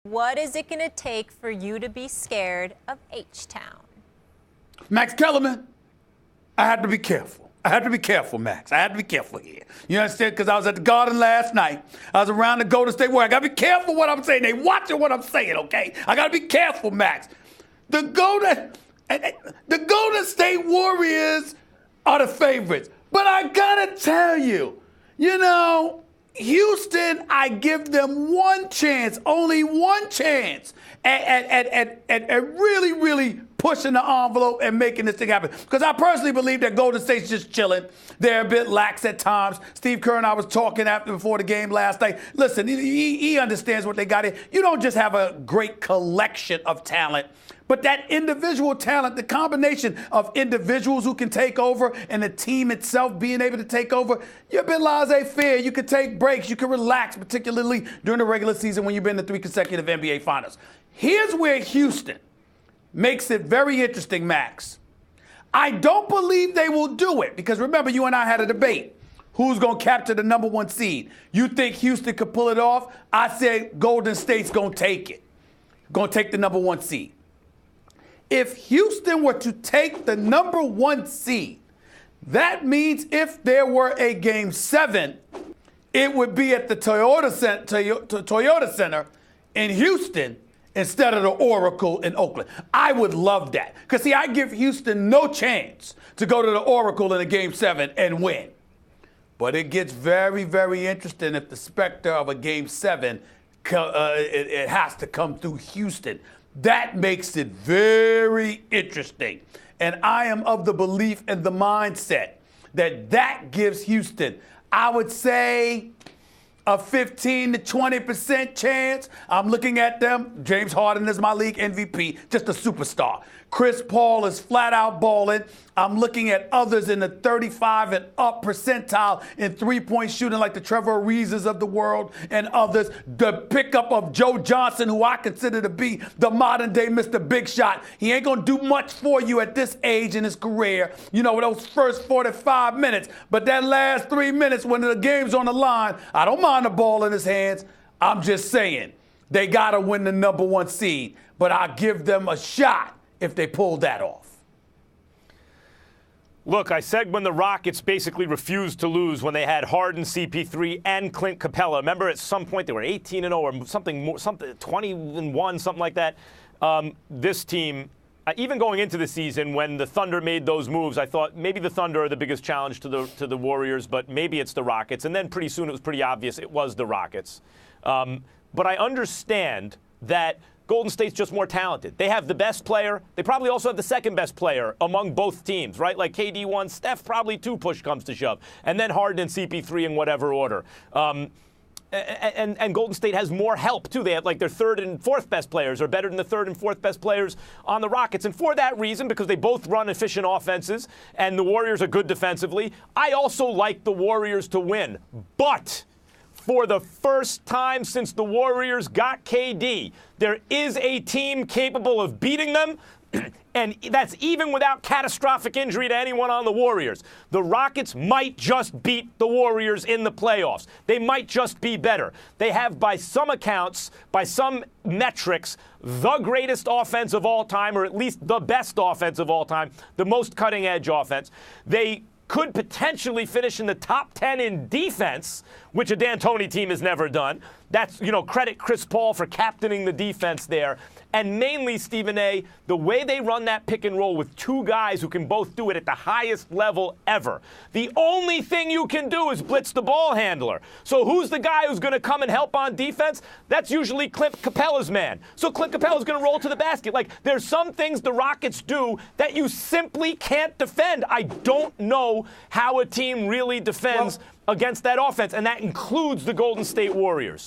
What is it going to take for you to be scared of H-Town? Max Kellerman, I had to be careful. Max. I had to be careful here. You understand? Because I was at the Garden last night. I was around the Golden State Warriors. I got to be careful what I'm saying. They watching what I'm saying, okay? I got to be careful, Max. The Golden State Warriors are the favorites. But I got to tell you, Houston, I give them one chance, only one chance at really, really pushing the envelope and making this thing happen. Because I personally believe that Golden State's just chilling. They're a bit lax at times. Steve Kerr and I was talking before the game last night. Listen, he understands what they got here. You don't just have a great collection of talent, but that individual talent, the combination of individuals who can take over and the team itself being able to take over, you're a bit laissez-faire. You can take breaks. You can relax, particularly during the regular season when you've been to 3 consecutive NBA Finals. Here's where Houston makes it very interesting, Max. I don't believe they will do it because remember, you and I had a debate. Who's going to capture the number 1 seed? You think Houston could pull it off? I said Golden State's going to take it. Going to take the number 1 seed. If Houston were to take the number 1 seed, that means if there were a Game 7, it would be at the Toyota Center in Houston instead of the Oracle in Oakland. I would love that. Because, see, I give Houston no chance to go to the Oracle in a Game 7 and win. But it gets very, very interesting if the specter of a Game 7, it has to come through Houston. That makes it very interesting. And I am of the belief and the mindset that gives Houston, I would say, a 15 to 20% chance. I'm looking at them. James Harden is my league MVP, just a superstar. Chris Paul is flat out balling. I'm looking at others in the 35 and up percentile in three-point shooting like the Trevor Ariza's of the world and others. The pickup of Joe Johnson, who I consider to be the modern-day Mr. Big Shot. He ain't going to do much for you at this age in his career, with those first 45 minutes. But that last 3 minutes when the game's on the line, I don't mind the ball in his hands. I'm just saying they got to win the number 1 seed. But I give them a shot if they pull that off. Look, I said when the Rockets basically refused to lose when they had Harden, CP3, and Clint Capella. Remember, at some point they were 18-0 or something more, 20-1, something like that. This team, even going into the season, when the Thunder made those moves, I thought maybe the Thunder are the biggest challenge to the Warriors, but maybe it's the Rockets. And then pretty soon it was pretty obvious it was the Rockets. But I understand that Golden State's just more talented. They have the best player. They probably also have the second best player among both teams, right? Like KD 1, Steph probably 2, push comes to shove. And then Harden and CP3 in whatever order. And Golden State has more help, too. They have, like, their third and fourth best players are better than the third and fourth best players on the Rockets. And for that reason, because they both run efficient offenses and the Warriors are good defensively, I also like the Warriors to win. But for the first time since the Warriors got KD, there is a team capable of beating them, and that's even without catastrophic injury to anyone on the Warriors. The Rockets might just beat the Warriors in the playoffs. They might just be better. They have, by some accounts, by some metrics, the greatest offense of all time, or at least the best offense of all time, the most cutting-edge offense. They could potentially finish in the top 10 in defense, which a D'Antoni team has never done. That's, credit Chris Paul for captaining the defense there. And mainly, Stephen A., the way they run that pick and roll with 2 guys who can both do it at the highest level ever. The only thing you can do is blitz the ball handler. So who's the guy who's going to come and help on defense? That's usually Clint Capella's man. So Clint Capella's going to roll to the basket. Like, there's some things the Rockets do that you simply can't defend. I don't know how a team really defends against that offense, and that includes the Golden State Warriors.